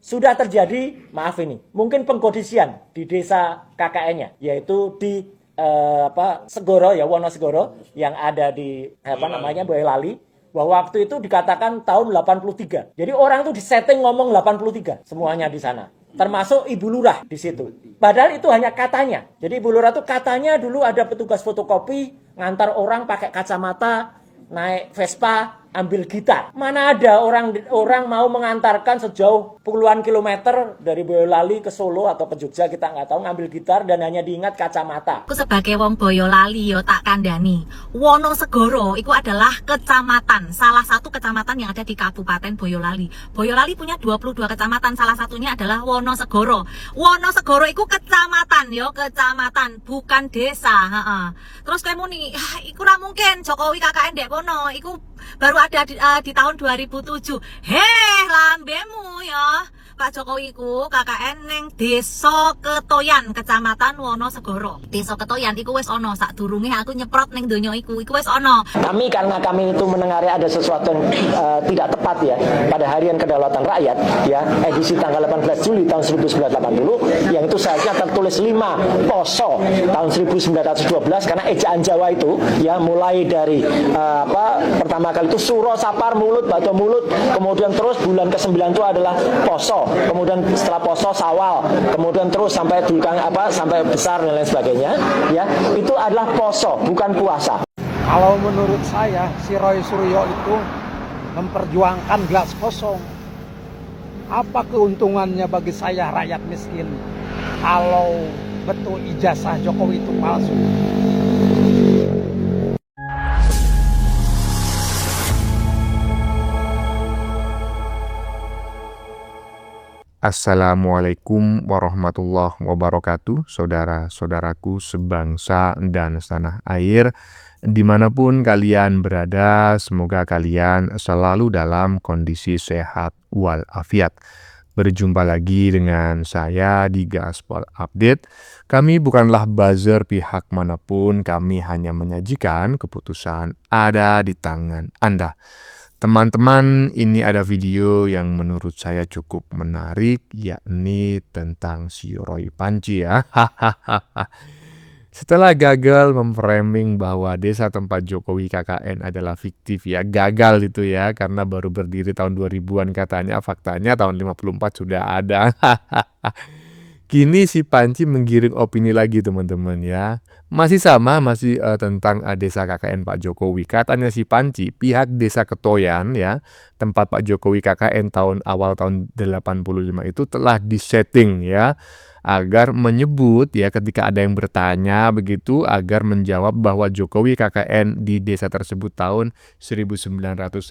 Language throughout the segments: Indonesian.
sudah terjadi, maaf ini, mungkin pengkondisian di desa KKN-nya, yaitu di Segoro ya, Wonosegoro yang ada di Boyolali, bahwa waktu itu dikatakan tahun 83. Jadi orang itu disetting ngomong 83 semuanya di sana. Termasuk Ibu Lurah di situ. Padahal itu hanya katanya. Jadi Ibu Lurah itu katanya dulu ada petugas fotokopi ngantar orang pakai kacamata, naik Vespa, ambil gitar. Mana ada orang mau mengantarkan sejauh puluhan kilometer dari Boyolali ke Solo atau ke Jogja, kita nggak tahu, ngambil gitar dan hanya diingat kacamata. Aku sebagai wong Boyolali yo tak kandani. Wonosegoro itu adalah kecamatan, salah satu kecamatan yang ada di Kabupaten Boyolali. Boyolali punya 22 kecamatan, salah satunya adalah Wonosegoro. Wonosegoro itu kecamatan yo, kecamatan, bukan desa. Terus kamu nih, iku ra mungkin Jokowi KKN dek kono, iku baru ada di tahun 2007. Lambemu ya. Pak Jokowi ku KKN neng Desa Ketoyan, Kecamatan Wonosegoro. Desa Ketoyan iku wis ono sadurunge aku nyeprot neng donya iku wis ono. Karena kami itu mendengar ada sesuatu yang tidak tepat ya pada Harian Kedaulatan Rakyat ya, edisi tanggal 18 Juli tahun 1980, yang itu seharusnya tertulis 5 Poso tahun 1912, karena ejaan Jawa itu ya mulai dari pertama kali itu Suro, Sapar, Mulut, Bato Mulut, kemudian terus bulan ke-9 itu adalah Poso, kemudian setelah Poso Sawal, kemudian terus sampai sampai besar dan lain sebagainya ya, itu adalah Poso bukan puasa. Kalau menurut saya si Roy Suryo itu memperjuangkan gelas kosong. Apa keuntungannya bagi saya rakyat miskin kalau betul ijazah Jokowi itu palsu? Assalamualaikum warahmatullahi wabarakatuh, saudara-saudaraku sebangsa dan setanah air, dimanapun kalian berada, semoga kalian selalu dalam kondisi sehat walafiat. Berjumpa lagi dengan saya di Gaspol Update. Kami bukanlah buzzer pihak manapun, kami hanya menyajikan keputusan ada di tangan Anda. Teman-teman, ini ada video yang menurut saya cukup menarik, yakni tentang si Roy Panci ya. Setelah gagal memframing bahwa desa tempat Jokowi KKN adalah fiktif ya, gagal itu ya, karena baru berdiri tahun 2000-an katanya, faktanya tahun 54 sudah ada. Kini si Panci menggiring opini lagi teman-teman ya. Masih tentang desa KKN Pak Jokowi. Katanya si Panci, pihak desa Ketoyan ya, tempat Pak Jokowi KKN awal tahun 85 itu telah disetting ya, agar menyebut ya ketika ada yang bertanya begitu, agar menjawab bahwa Jokowi KKN di desa tersebut tahun 1983.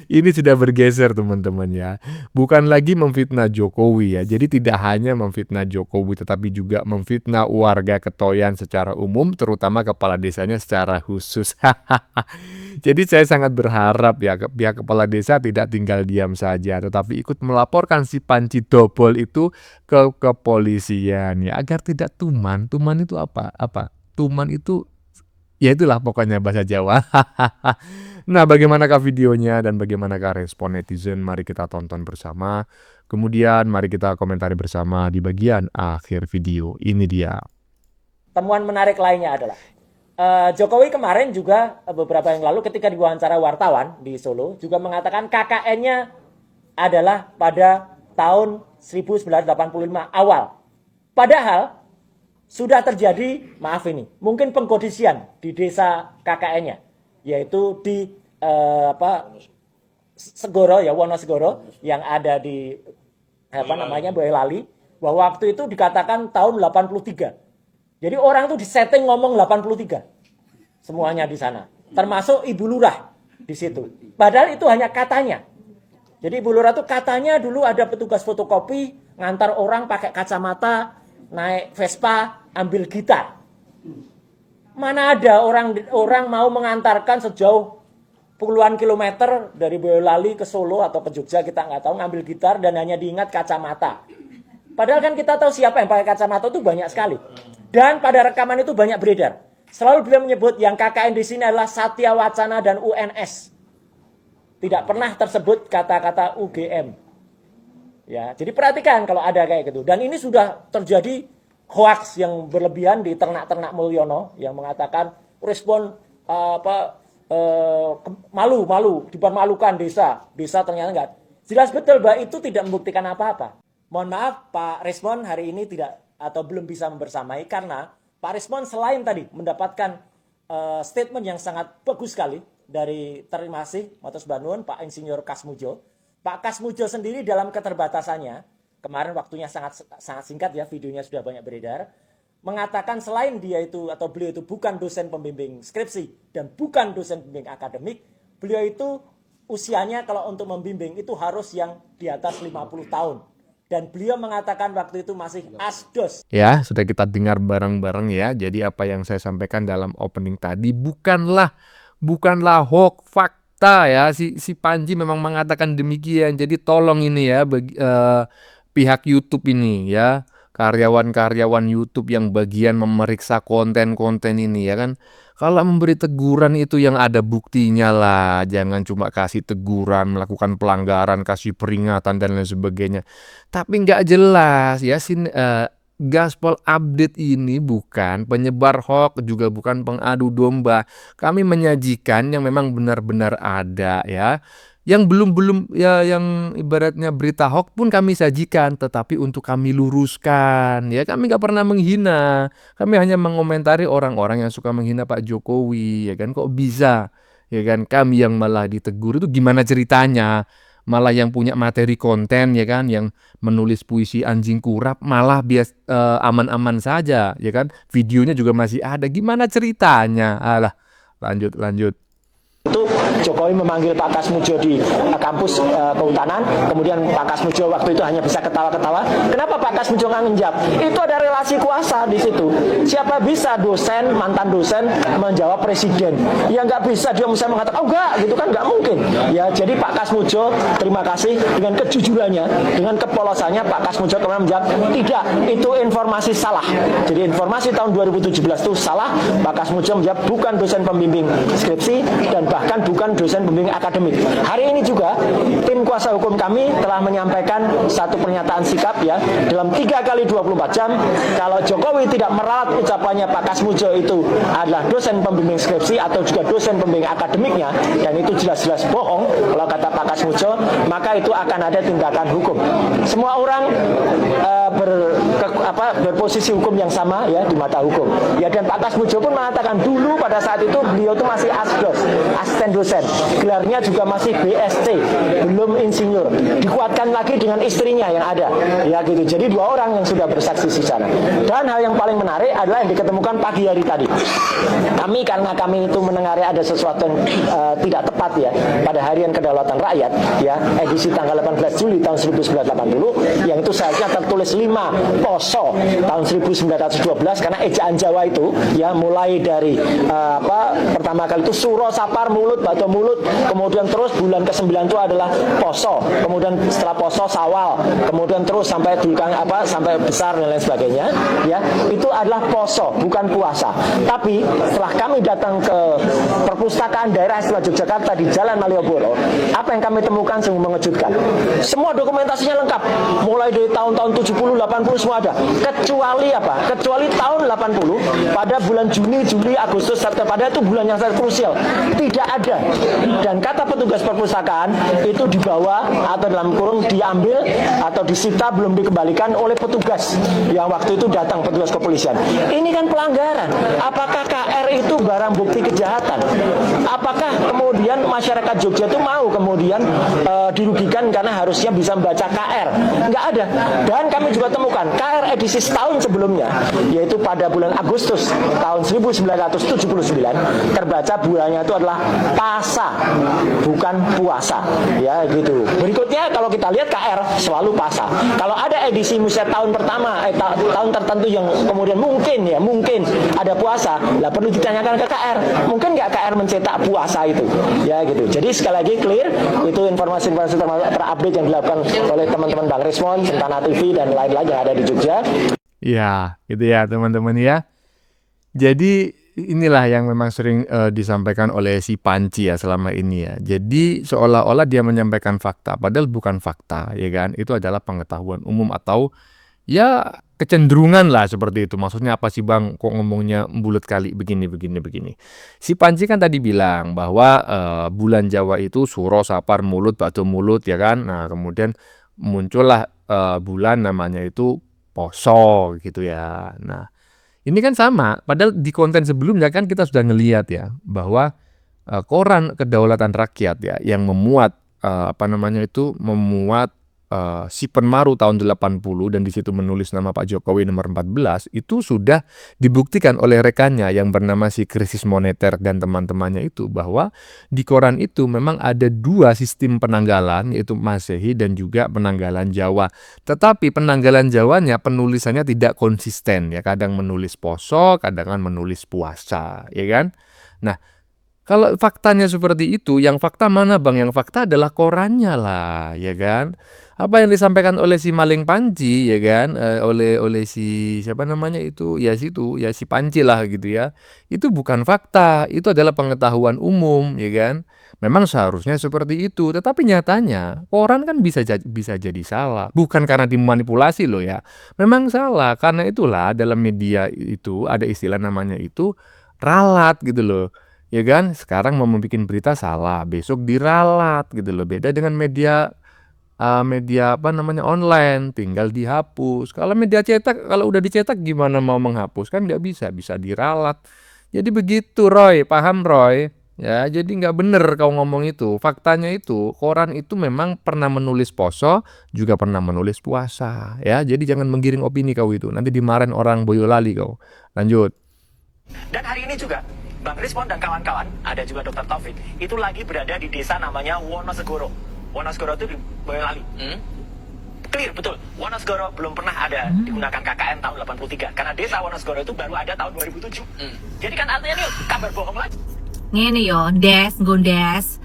Ini sudah bergeser teman-teman ya. Bukan lagi memfitnah Jokowi ya. Jadi tidak hanya memfitnah Jokowi, tetapi juga memfitnah warga Ketoyan secara umum, terutama kepala desanya secara khusus. Jadi saya sangat berharap ya pihak kepala desa tidak tinggal diam saja, tetapi ikut melaporkan si Panci Dobol itu ke kepolisian ya, agar tidak tuman. Tuman itu apa? Tuman itu ya itulah pokoknya bahasa Jawa. Nah, bagaimanakah videonya dan bagaimanakah respon netizen? Mari kita tonton bersama. Kemudian mari kita komentari bersama di bagian akhir video. Ini dia. Temuan menarik lainnya adalah Jokowi kemarin juga beberapa yang lalu ketika diwawancara wartawan di Solo juga mengatakan KKN-nya adalah pada tahun 1985 awal. Padahal sudah terjadi, maaf ini, mungkin pengkondisian di desa KKN-nya, yaitu di Segoro ya, Wonosegoro yang ada di Boyolali, bahwa waktu itu dikatakan tahun 83. Jadi orang itu disetting ngomong 83 semuanya di sana, termasuk Ibu Lurah di situ. Padahal itu hanya katanya. Jadi Ibu Lurah itu katanya dulu ada petugas fotokopi ngantar orang pakai kacamata, naik Vespa, ambil gitar. Mana ada orang mau mengantarkan sejauh puluhan kilometer dari Boyolali ke Solo atau ke Jogja, kita nggak tahu, ngambil gitar dan hanya diingat kacamata. Padahal kan kita tahu siapa yang pakai kacamata itu banyak sekali. Dan pada rekaman itu banyak beredar. Selalu beliau menyebut yang KKN di sini adalah Satya Wacana dan UNS. tidak pernah tersebut kata-kata UGM. Ya, jadi perhatikan kalau ada kayak gitu. Dan ini sudah terjadi hoax yang berlebihan di ternak-ternak Mulyono yang mengatakan respon malu, dipermalukan desa ternyata enggak. Jelas betul bahwa itu tidak membuktikan apa-apa. Mohon maaf Pak Rismon hari ini tidak atau belum bisa membersamai karena Pak Rismon selain tadi mendapatkan statement yang sangat bagus sekali dari terima kasih Matur Banun Pak Insinyur Kasmujo. Pak Kasmujo sendiri dalam keterbatasannya, kemarin waktunya sangat singkat ya, videonya sudah banyak beredar, mengatakan selain dia itu atau beliau itu bukan dosen pembimbing skripsi dan bukan dosen pembimbing akademik, beliau itu usianya kalau untuk membimbing itu harus yang di atas 50 tahun. Dan beliau mengatakan waktu itu masih asdos. Ya, sudah kita dengar bareng-bareng ya. Jadi apa yang saya sampaikan dalam opening tadi bukanlah hoax, fakta ya. Si Panji memang mengatakan demikian. Jadi tolong ini ya pihak YouTube ini ya, karyawan-karyawan YouTube yang bagian memeriksa konten-konten ini ya kan. Kalau memberi teguran itu yang ada buktinya lah. Jangan cuma kasih teguran, melakukan pelanggaran, kasih peringatan dan lain sebagainya. Tapi nggak jelas ya. Gaspol Update ini bukan penyebar hoax, juga bukan pengadu domba. Kami menyajikan yang memang benar-benar ada ya. Yang belum ya, yang ibaratnya berita hoax pun kami sajikan, tetapi untuk kami luruskan ya. Kami nggak pernah menghina, kami hanya mengomentari orang-orang yang suka menghina Pak Jokowi ya kan. Kok bisa ya kan, kami yang malah ditegur, itu gimana ceritanya? Malah yang punya materi konten ya kan, yang menulis puisi anjing kurap malah aman-aman saja ya kan, videonya juga masih ada, gimana ceritanya? Alah, lanjut. Itu Jokowi memanggil Pak Kasmujo di kampus kehutanan, kemudian Pak Kasmujo waktu itu hanya bisa ketawa-ketawa. Kenapa Pak Kasmujo nggak menjawab? Itu ada relasi kuasa di situ. Siapa bisa mantan dosen menjawab presiden? Ya nggak bisa, dia bisa mengatakan, oh enggak, gitu kan nggak mungkin. Ya jadi Pak Kasmujo, terima kasih dengan kejujurannya, dengan kepolosannya Pak Kasmujo kemudian menjawab, tidak, itu informasi salah. Jadi informasi tahun 2017 itu salah. Pak Kasmujo menjawab, bukan dosen pembimbing skripsi dan bahkan bukan dosen pembimbing akademik. Hari ini juga tim kuasa hukum kami telah menyampaikan satu pernyataan sikap ya, dalam 3 kali 24 jam kalau Jokowi tidak meralat ucapannya Pak Kasmujo itu adalah dosen pembimbing skripsi atau juga dosen pembimbing akademiknya, dan itu jelas-jelas bohong kalau kata Pak Kasmujo, maka itu akan ada tindakan hukum. Semua orang berposisi hukum yang sama ya di mata hukum. Ya, dan Pak Kasmujo pun mengatakan dulu pada saat itu beliau itu masih asdos, asisten dosen, gelarnya juga masih BSc, belum insinyur, dikuatkan lagi dengan istrinya yang ada ya gitu. Jadi 2 orang yang sudah bersaksi di sana. Dan hal yang paling menarik adalah yang diketemukan pagi hari tadi. Karena kami itu mendengar ada sesuatu yang tidak tepat ya pada Harian Kedaulatan Rakyat ya, edisi tanggal 18 Juli tahun 1980, yang itu seharusnya tertulis 5 Poso tahun 1912, karena ejaan Jawa itu ya mulai dari pertama kali itu Suro, Sapar, Mulut, Bato Mulut, kemudian terus bulan ke-9 itu adalah Poso, kemudian setelah Poso Sawal, kemudian terus sampai sampai besar dan lain sebagainya ya, itu adalah Poso, bukan puasa. Tapi setelah kami datang ke perpustakaan daerah istimewa Yogyakarta di Jalan Malioboro, apa yang kami temukan sungguh mengejutkan. Semua dokumentasinya lengkap, mulai dari tahun-tahun 70, 80 semua ada, kecuali tahun 80 pada bulan Juni, Juli, Agustus, September, pada itu bulan yang sangat krusial, tidak ada. Dan kata petugas perpustakaan itu dibawa atau dalam kurung diambil atau disita, belum dikembalikan oleh petugas yang waktu itu datang, petugas kepolisian. Ini kan pelanggaran. Apakah KR itu barang bukti kejahatan? Apakah kemudian masyarakat Jogja itu mau kemudian dirugikan karena harusnya bisa membaca KR? Enggak ada. Dan kami juga temukan KR edisi setahun sebelumnya, yaitu pada bulan Agustus tahun 1979, terbaca bulannya itu adalah Pasa, bukan puasa ya gitu. Berikutnya kalau kita lihat KR selalu Pasa. Kalau ada edisi misalnya tahun pertama tahun tertentu yang kemudian mungkin ada puasa, lah perlu ditanyakan ke KR, mungkin nggak KR mencetak puasa itu ya gitu. Jadi sekali lagi clear, itu informasi-informasi terupdate yang dilakukan oleh teman-teman Bang Rismon, Sentana TV dan lain-lain yang ada di Jogja. Ya gitu ya teman-teman ya. Jadi inilah yang memang sering disampaikan oleh si Panci ya selama ini ya. Jadi seolah-olah dia menyampaikan fakta, padahal bukan fakta, ya kan? Itu adalah pengetahuan umum atau ya kecenderungan lah seperti itu. Maksudnya apa sih Bang? Kok ngomongnya bulat kali begini, begini, begini. Si Panci kan tadi bilang bahwa bulan Jawa itu Suro, Sapar, Mulut, Batu Mulut ya kan. Nah kemudian muncullah bulan namanya itu Poso gitu ya. Nah ini kan sama, padahal di konten sebelumnya kan kita sudah ngelihat ya bahwa koran Kedaulatan Rakyat ya yang memuat memuat si Penmaru tahun 80 dan di situ menulis nama Pak Jokowi nomor 14 itu sudah dibuktikan oleh rekannya yang bernama si Krisis Moneter dan teman-temannya itu bahwa di koran itu memang ada dua sistem penanggalan yaitu Masehi dan juga penanggalan Jawa. Tetapi penanggalan Jawanya penulisannya tidak konsisten ya, kadang menulis poso, kadang menulis puasa, ya kan? Nah, kalau faktanya seperti itu, yang fakta mana Bang? Yang fakta adalah korannya lah, ya kan? Apa yang disampaikan oleh si Maling Panci, ya kan? Oleh si siapa namanya itu? Ya si Panci lah gitu ya. Itu bukan fakta, itu adalah pengetahuan umum, ya kan? Memang seharusnya seperti itu, tetapi nyatanya koran kan bisa jadi salah. Bukan karena dimanipulasi loh ya. Memang salah, karena itulah dalam media itu ada istilah namanya itu ralat gitu loh. Ya kan, sekarang mau membuat berita salah, besok diralat gitu loh. Beda dengan media online, tinggal dihapus. Kalau media cetak, kalau udah dicetak gimana mau menghapus? Kan nggak bisa diralat. Jadi begitu Roy, paham Roy? Ya, jadi nggak bener kau ngomong itu. Faktanya itu, koran itu memang pernah menulis poso, juga pernah menulis puasa. Ya, jadi jangan menggiring opini kau itu. Nanti dimarahin orang Boyolali kau. Lanjut. Dan hari ini juga Bang Rizwan dan kawan-kawan, ada juga Dr. Taufik, itu lagi berada di desa namanya Wonosegoro. Wonosegoro itu di Boyolali. Clear, betul. Wonosegoro belum pernah ada digunakan KKN tahun 83. Karena desa Wonosegoro itu baru ada tahun 2007. Jadi kan artinya ini kabar bohong lagi. Ngene yo, Des, Gondes.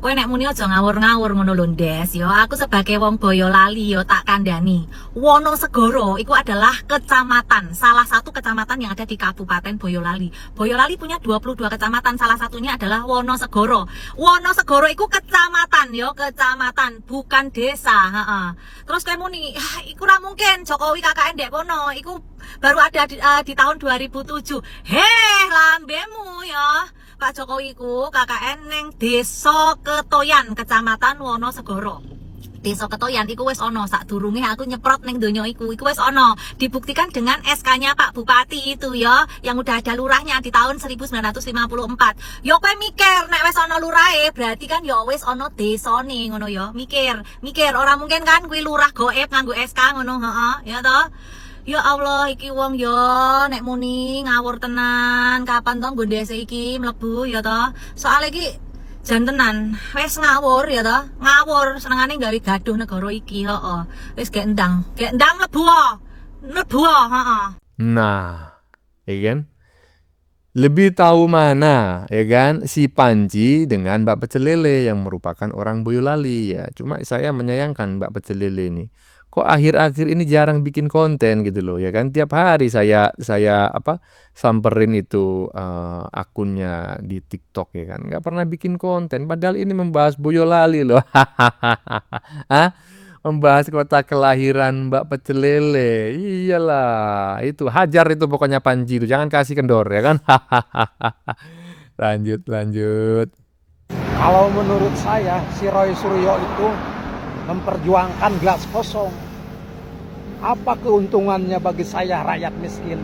Kowe nek muni aja ngawur-ngawur ngono lho, Des. Yo aku sebagai wong Boyolali yo tak kandhani. Wonosegoro itu adalah kecamatan, salah satu kecamatan yang ada di Kabupaten Boyolali. Boyolali punya 22 kecamatan, salah satunya adalah Wonosegoro. Wonosegoro itu kecamatan yo, kecamatan, bukan desa, heeh. Terus kowe muni, iku ora mungkin Jokowi KKN dek kono, iku baru ada di tahun 2007. Heh, lambemu ya. Pak Jokowi ku KKN neng Desa Ketoyan, Kecamatan Wonosegoro. Desa Ketoyan iku wis ono sadurunge aku nyeprot neng donya iku wis ono. Dibuktikan dengan SK-nya Pak Bupati itu ya, yang udah ada lurahnya di tahun 1954. Yo kowe mikir nek wis ono lurahe, berarti kan yo wis ono desane ngono ya. Mikir ora mungkin kan kuwi lurah goib nganggo SK ngono, heeh, ya toh. Ya Allah, iki wong yo nek muni ngawur tenan. Kapan toh Gondese iki mlebu ya toh? Soal iki jan tenan, wis ngawur ya toh? Ngawur senengane gawe gaduh negara iki, heeh. Wis gek endang mlebu. Heeh. Nah, ya kan? Lebih tahu mana, ya kan? Si Panci dengan Mbak Pecel Lele yang merupakan orang Boyolali ya. Cuma saya menyayangkan Mbak Pecel Lele ini. Kok akhir-akhir ini jarang bikin konten gitu loh, ya kan? Tiap hari saya samperin itu akunnya di TikTok ya kan. Nggak pernah bikin konten, padahal ini membahas Boyolali loh. Hah? Membahas kota kelahiran Mbak Pecel Lele. Iyalah, itu hajar itu pokoknya Panji itu. Jangan kasih kendor ya kan. Lanjut. Kalau menurut saya si Roy Suryo itu memperjuangkan gelas kosong. Apa keuntungannya bagi saya rakyat miskin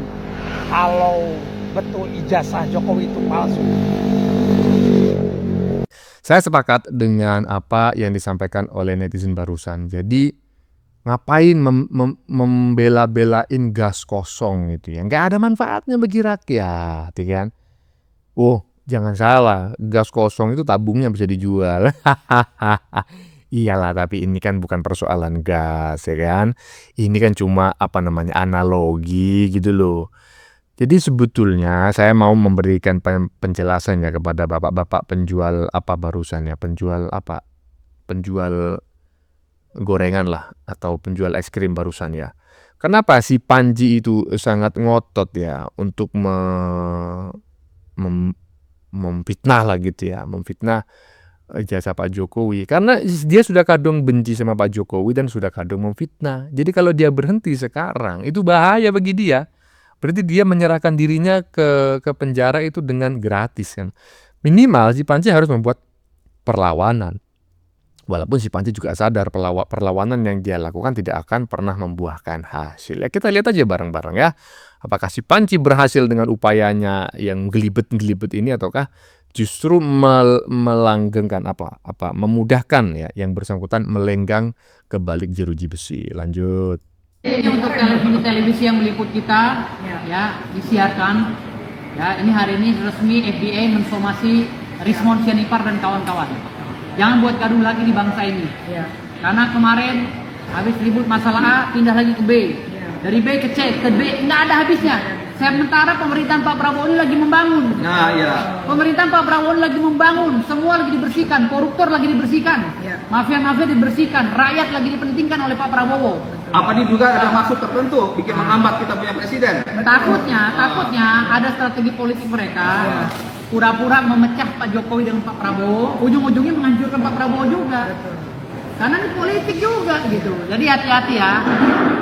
kalau betul ijazah Jokowi itu palsu? Saya sepakat dengan apa yang disampaikan oleh netizen barusan. Jadi ngapain membela-belain gas kosong gitu ya. Nggak ada manfaatnya bagi rakyat, ya kan? Oh, jangan salah, gas kosong itu tabungnya bisa dijual. Iyalah, tapi ini kan bukan persoalan gas, ya kan? Ini kan cuma analogi gitu loh. Jadi sebetulnya saya mau memberikan penjelasan ya kepada bapak-bapak penjual penjual gorengan lah atau penjual es krim barusan ya. Kenapa si Panji itu sangat ngotot ya untuk memfitnah lah gitu ya, memfitnah ijazah Pak Jokowi. Karena dia sudah kadung benci sama Pak Jokowi dan sudah kadung memfitnah. Jadi kalau dia berhenti sekarang itu bahaya bagi dia. Berarti dia menyerahkan dirinya ke penjara itu dengan gratis kan. Minimal si Panji harus membuat perlawanan. Walaupun si Panji juga sadar perlawanan yang dia lakukan tidak akan pernah membuahkan hasil. Ya kita lihat aja bareng-bareng ya. Apakah si Panji berhasil dengan upayanya yang gelibet-gelibet ini ataukah justru melanggengkan memudahkan ya yang bersangkutan melenggang ke balik jeruji besi. Lanjut. Ini untuk televisi yang meliput kita ya disiarkan ya, ini hari ini resmi FBI mensomasi Rismond Sianipar dan kawan-kawan. Jangan buat gaduh lagi di bangsa ini. Karena kemarin habis ribut masalah A pindah lagi ke B. Dari B ke C ke D nggak ada habisnya. Sementara pemerintahan Pak Prabowo ini lagi membangun. Nah, ya. Pemerintahan Pak Prabowo ini lagi membangun, semua lagi dibersihkan, koruptor lagi dibersihkan, mafia-mafia dibersihkan, rakyat lagi dipentingkan oleh Pak Prabowo. Apa ini juga ada maksud tertentu bikin menghambat kita punya presiden? Takutnya ada strategi politik mereka. Pura-pura memecah Pak Jokowi dengan Pak Prabowo, ujung-ujungnya menghancurkan Pak Prabowo juga. Karena ini politik juga gitu. Jadi hati-hati ya.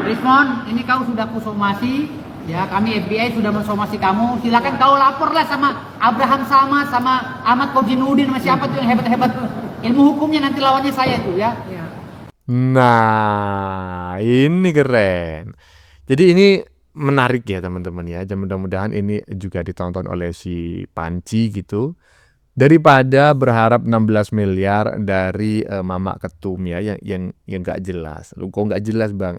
Rismond, ini kau sudah kusomasi, ya kami FBI sudah mensomasi kamu. Silakan kau laporlah sama Abraham Samad, sama Ahmad Kojinuddin, sama siapa tuh yang hebat-hebat. Ilmu hukumnya nanti lawannya saya tuh ya. Nah, ini keren. Jadi ini menarik ya teman-teman ya. Dan mudah-mudahan ini juga ditonton oleh si Panji gitu. Daripada berharap 16 miliar dari Mama Ketum ya yang nggak jelas. Lu kok nggak jelas Bang?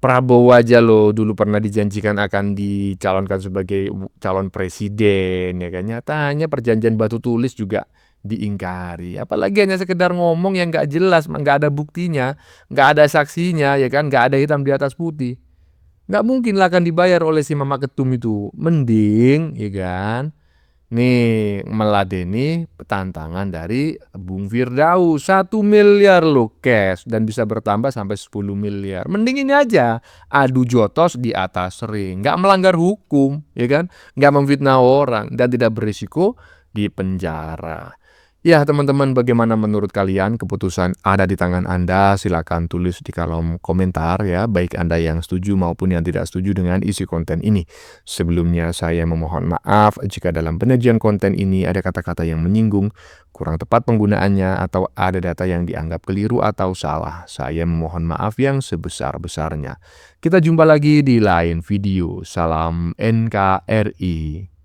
Prabowo aja loh dulu pernah dijanjikan akan dicalonkan sebagai calon presiden ya kan. Nyatanya perjanjian batu tulis juga diingkari. Apalagi hanya sekedar ngomong yang nggak jelas, nggak ada buktinya, nggak ada saksinya ya kan, nggak ada hitam di atas putih. Nggak mungkin lah akan dibayar oleh si Mama Ketum itu. Mending ya kan. Nih meladeni tantangan dari Bung Firdaus 1 miliar loh cash dan bisa bertambah sampai 10 miliar. Mending ini aja adu jotos di atas ring, nggak melanggar hukum ya kan, nggak memfitnah orang dan tidak berisiko di penjara. Ya teman-teman, bagaimana menurut kalian? Keputusan ada di tangan Anda. Silakan tulis di kolom komentar ya, baik Anda yang setuju maupun yang tidak setuju dengan isi konten ini. Sebelumnya saya memohon maaf jika dalam penyajian konten ini ada kata-kata yang menyinggung, kurang tepat penggunaannya, atau ada data yang dianggap keliru atau salah. Saya memohon maaf yang sebesar-besarnya. Kita jumpa lagi di lain video. Salam NKRI.